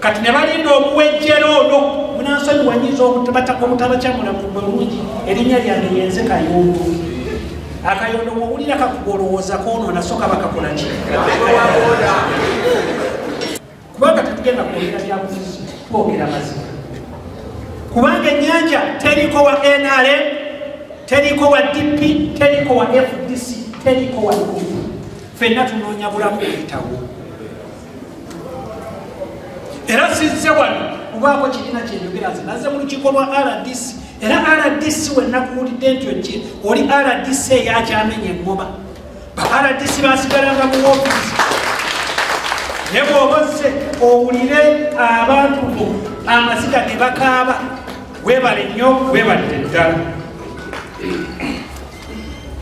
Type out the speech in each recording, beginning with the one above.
kati ne balinda okuwejjera ono munansonyi wanyiza omutabakyamula bulungi erinnya lyange yenze Kayondo. Akayondo wowulira kakugolowooza koonoona so kaba kakola ki? Kubanga tetugenda kwogera byabufuzi, twogera mazima. Kubanga ennyanja teriko wa NRM, teriko wa DP, teriko wa FDC, teriko wa NUP. Ffenna tunoonya bulamu buyitawo. Era sizze wano kubaako kirina kyenjogera nze nazze mu lukiiko lwa RDC. Era RDC wenakuwulidde nti oli RDC eyakyamenya engoma. Ba RDC basigalanga mu woofiisi. Ne bw'obozze owulire abantu bo amaziga ne bakaaba. Weebale nnyo, weebalire ddala.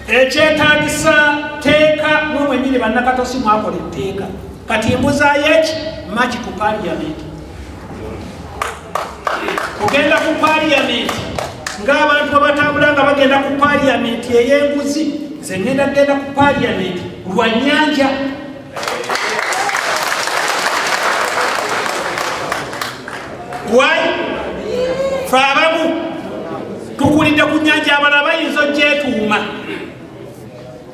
Ekyetaagisa teeka mwe mwennyini bannakatosi mwakola etteeka. Kati mbuzaayo eki maki ku paaliyamenti. Ogenda ku paaliyamenti ng'abantu abatambula nga bagenda ku paaliyamenti ey'enguzi, nze ngenda kugenda ku paaliyamenti lwa nnyanja. Why? Fe abamu tukulidde ku nnyanja, abalala bayinza ogyetuuma.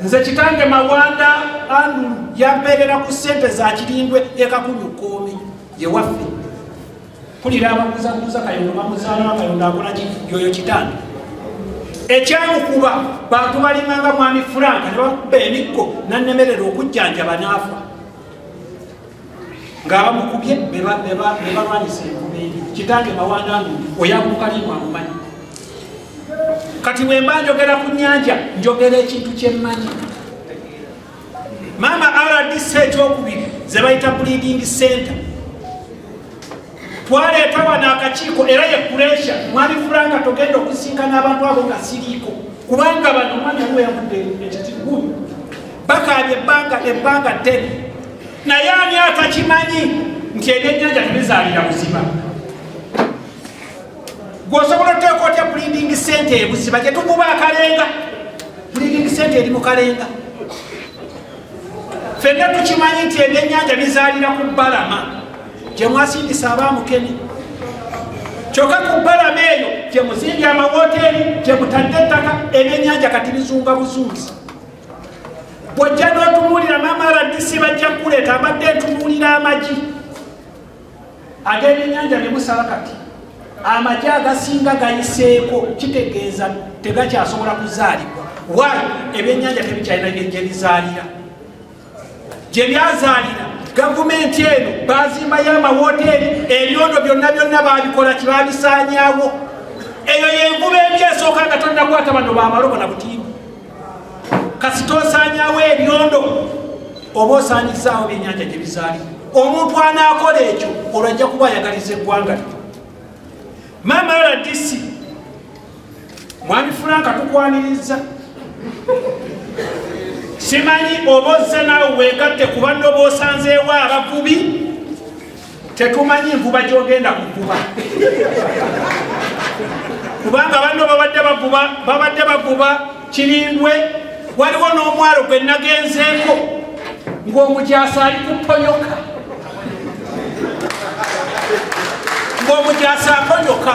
Nze kitange Mawanda Andrew yampeerera ku ssente za Kirindwe ekakunyukoomi ye waffe. Kulira abaguzaguza Kayondo bamuzaala Kayondo akola ki yoyo kitange. Ekyamukuba bantu balinganga mwami Frank ne bakuba emikko nannemerera okujjanjaba n'afa. Ng'abamukubye be balwanyisa enkuba eri. Kitange Mawanda Andrew oyamukalimu amumanyi. Kati wemba njogera ku nnyanja njogera ekintu kyemmanyi. Mama RDC ekyokubiri ze bayita breeding center. Twaleeta wano akakiiko era ye pressure mwali Frank togenda okusinkana abantu abo nga siriiko. Kubanga bano omwanya we yavudde ekitigumu. Bakaabye ebbanga ddene. Naye ani atakimanyi nti ebyennyanja tebizaalira buziba. Gwosobola oteeka otya breeding center ebuziba gye tukuba akalenga. Breeding center eri mu Kalenga. Ffenna tukimanyi nti ebyennyanja bizaalira ku Balama gye mwasindisa Abaamukene. Kyokka ku Balama eyo gye muzimbye amawoteeri, gye mutadde ettaka, ebyennyanja kati bizunga buzuuzi. Bw'ojja n'otunuulira Mama RDC bajja kuleeta abadde ntunuulira amagi ag'ebyennyanja ne musala kati. Amagi agasinga gayiseeko kitegeeza tegakyasobola kuzaalibwa. Why? Ebyennyanja tebikyalina gye bizaalira. Gye byazaalira gavumenti eno baazimbayo amawoteeri, ebyondo byonna baabikola kibabisaanyaawo. Eyo y'envuba embi esooka nga tonnakwata bano baamalobo na butimba. Kasita osaanyaawo ebyondo oba osaanyizaawo ebyennyanja gye bizaalira. Omuntu anaakola ekyo olwajja kuba ayagaliza eggwanga lye. Mama RDC mwami Frank tukwaniriza. Simanyi obozze naawe weegatte ku banno b'osanzeewo abavubi. Tetumanyi nvuba gy'ogenda kuvuba. Kubanga banno babadde bavuba Kirindwe. Waliwo n'omwalo gwe nagenzeeko ng'omujaasi ali kuponyoka. Ng'omujaasi aponyoka.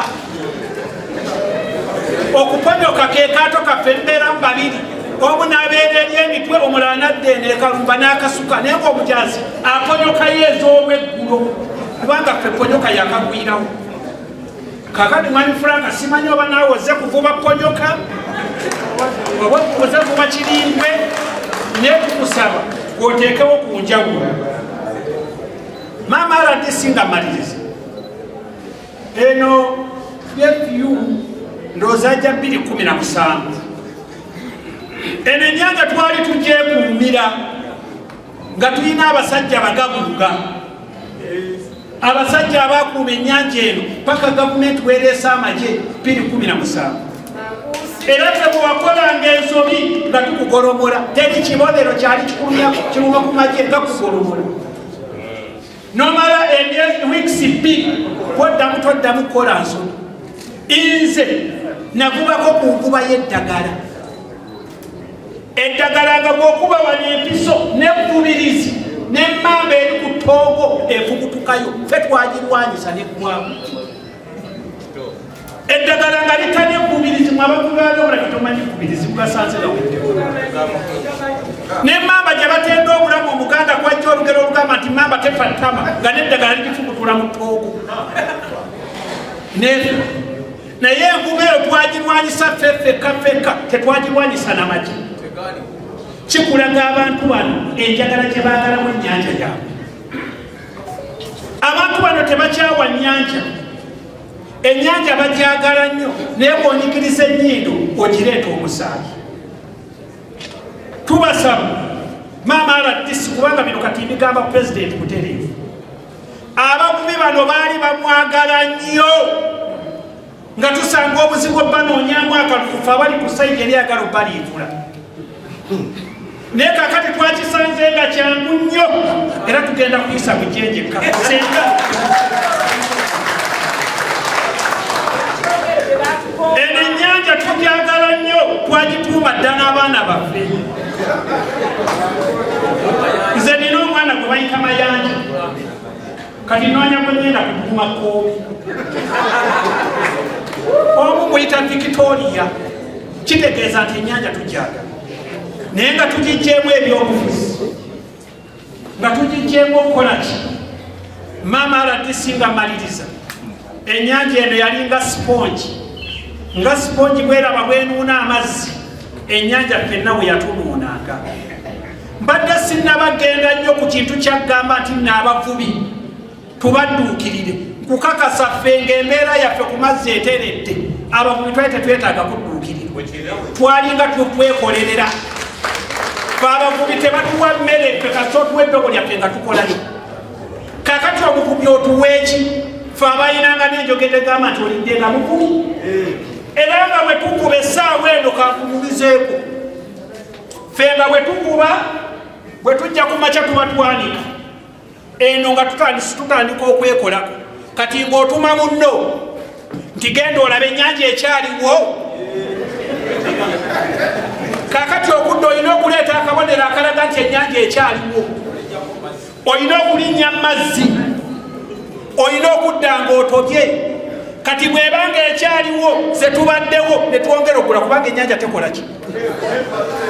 Okuponyoka ke kaato kaffe mbeeramu babiri. Omu n'abeera eri emitwe, omulala n'adda eno ekalumba n'akasuka, naye ng'omujaasi aponyoka y'ez'olweggulo. Kubanga ffe ponyoka yakagwirawo. Kaakati mwami Frank simanyi oba naawe ozze kuvuba ponyoka oba ozze kuvuba Kirindwe, naye tukusaba gw'oteekewo ku njawulo. Mama RDC nga maliriza. Eno FU ndowooza ajja 2017. Eno ennyanja twali tugyekuumira nga tulina abasajja bagabuga. Abasajja abakuuma ennyanja eno paka gavumenti weereesa amagye 2017. Era tebuwakolanga ensobi nga tukugolomola. Teri kibonero kyali kiruma ku magye nga kugolomola. Nomala weeks 2 bwoddamu toddamu kukola nsobi. Nze navubako ku nkuba y'eddagala. Eddagala nga bw'okuba wano empiso n'ebuvubirizi n'emmamba eri ku ttoogo efugutukayo ffe twagirwanyisa neggwamu. Eddagala nga litali ekkubirizi mu abavubi balyobulaki tomanyi ekkubirizi mugasanze gaweddewo. N'emmamba gye batenda obulamu Omuganda kwajja olugero olugamba nti mmamba tefa ttama nga n'eddagala ligifugutula mu ttoogo. Naye envuba eyo twagirwanyisa ffekka tetwagirwanyisa namagi. Kikulaga abantu bano enjagala gye baagalamu ennyanja yaabwe. Abantu bano tebakyawa nnyanja. Ennyanja bagyagala nnyo naye bw'onyigiriza ennyindo ogireeta omusaayi. Tubasaba maama RDC kubanga bino kati bigamba Pulezidenti mutereevu. Abavubi bano baali bamwagala nnyo nga tusanga obuzibu banoonyamu akalufu abali ku sayidi eryagala obaliivula. Naye kakati twakisanze nga kyangu nnyo era tugenda kuyisa bujenjeka. Eno ennyanja tugyagala nnyo twagituuma dda n'abaana baffe. Nze nina omwana gwe bayita Mayanja kati noonya gwe ngenda kutuuma Koobi. Omu muyita Victoria. Kitegeeza nti ennyanja tugyagala naye nga tugijjeemu ebyobufuzi nga tugijjeemu okukola ki. Maama RDC nga maliriza ennyanja eno yalinga siponji. Nga siponji bweraba bwenuuna amazzi ennyanja ffenna bwe yatunuunanga. Mbadde sinnabagenda nnyo ku kintu kyaggamba nti n'abavubi tubadduukirire. Nkukakasa ffe ng'embeera yaffe ku mazzi eteredde abavubi twali tetwetaaga kudduukirirwa. Twalinga twekolerera. Ffe abavubi tebatuwa mmere ffe kasita otuwa eddogo lyaffe nga tukolayo. Kakati omuvubi otuweeki ffe abayinanga n'enjogera egamba nti olidde nga muvubi. Era nga bwe tukuba essaawa eno kankumulizeeko. Ffe nga bwe tukuba bwe tujja ku makya tuba twanika. Eno nga tutandika okwekolako. Kati ng'otuma munno nti genda olabe ennyanja ekyaliwo. Kakati okudda olina okuleeta akabonero akalaga nti ennyanja ekyaliwo. Olina okulinnya mu mazzi. Olina okudda ng'otobye. Kati bwebanga ekyaliwo ze tubaddewo ne twongera okula kubanga ennyanja tekola ki?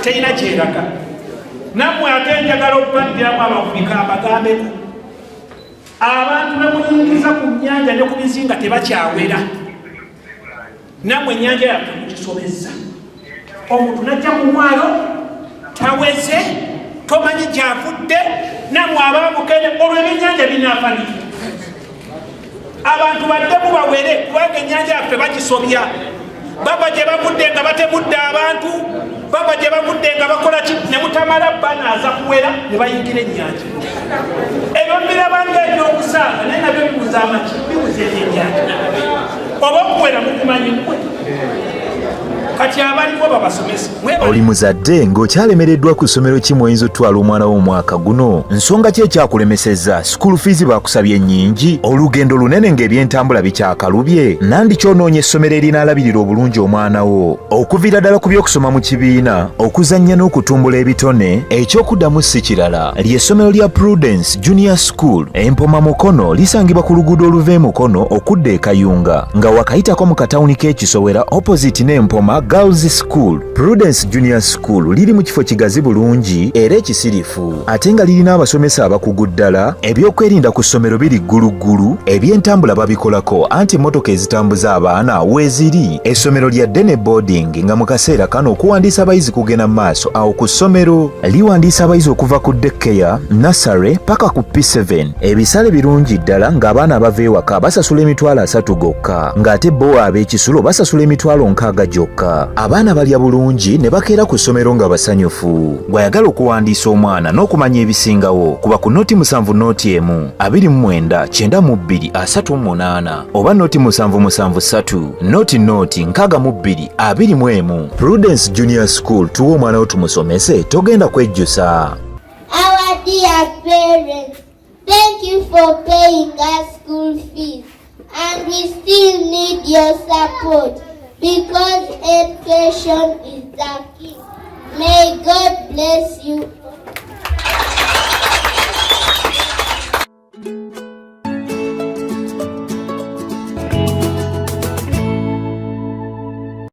Terina kyeraga. Nammwe ate njagala okubaddiramu abavubi mbagambeko. Abantu be muyingiza ku nnyanja ne ku bizinga tebakyawera. Nammwe ennyanja yaffe mukisobezza. Omuntu najja ku mwalo taweze tomanyi gyavudde nammwe abaamukene olwo ebyennyanja binaafaniki. Abantu baddemu bawere kubanga ennyanja yaffe bagisobya. Baba gye bavudde nga batemudde abantu, baba gye bavudde nga bakola ki ne mutamala banaaza kuwera ne bayingira ennyanja. Ebyo mbirabanga ebyokusanga naye nabyo bibuza amaki bibuza ebyennyanja. Oba okuwera mukumanyi mmwe. Kati abaliko babasomesa. Oli muzadde ng'okyalemereddwa ku ssomero ki mw'oyinza otwala omwana wo omwaka guno? Nsonga ki ekyakulemesezza? School fees bakusabye nnyingi? Olugendo lunene ng'ebyentambula bikyakalubye? Nandi ky'onoonya essomero erinaalabirira obulungi omwana wo? Okuviira ddala ku by'okusoma mu kibiina, okuzannya n'okutumbula ebitone, ekyokuddamu si kirala. Ly'essomero lya Prudence Junior School Empoma Mukono lisangibwa ku luguudo oluva e Mukono okudda e Kayunga, nga wakayitako mu katawuni k'Ekisowera opposite n'Empoma Girls School. Prudence Junior School liri mu kifo kigazi bulungi era ekisirifu, ate nga lirina abasomesa abakugu ddala. Ebyokwerinda ku ssomero biri gguluggulu, ebyentambula babikolako anti emmotoka ezitambuza abaana weeziri. Essomero lya ddene boarding nga mu kaseera kano okuwandiisa abayizi kugenda mu maaso. Awo ku ssomero liwandiisa abayizi okuva ku daycare, nursery paka ku P7. Ebisale birungi ddala ng'abaana abava ewaka basasula emitwalo 3 gokka, ng'ate bo ab'ekisulo basasula emitwalo 6 gyokka. Abaana balya bulungi ne bakeera ku ssomero nga basanyufu. Bw'ayagala okuwandiisa omwana n'okumanya ebisingawo, kuba ku noti 7 noti 1 29 92 38 oba noti 773 noti 62 21. Prudence Junior School, tuwa omwana wo tumusomese, togenda kwejjusa. Our dear parents, thank you for paying our school fees, and we still need your support. Because education is the key. May God bless you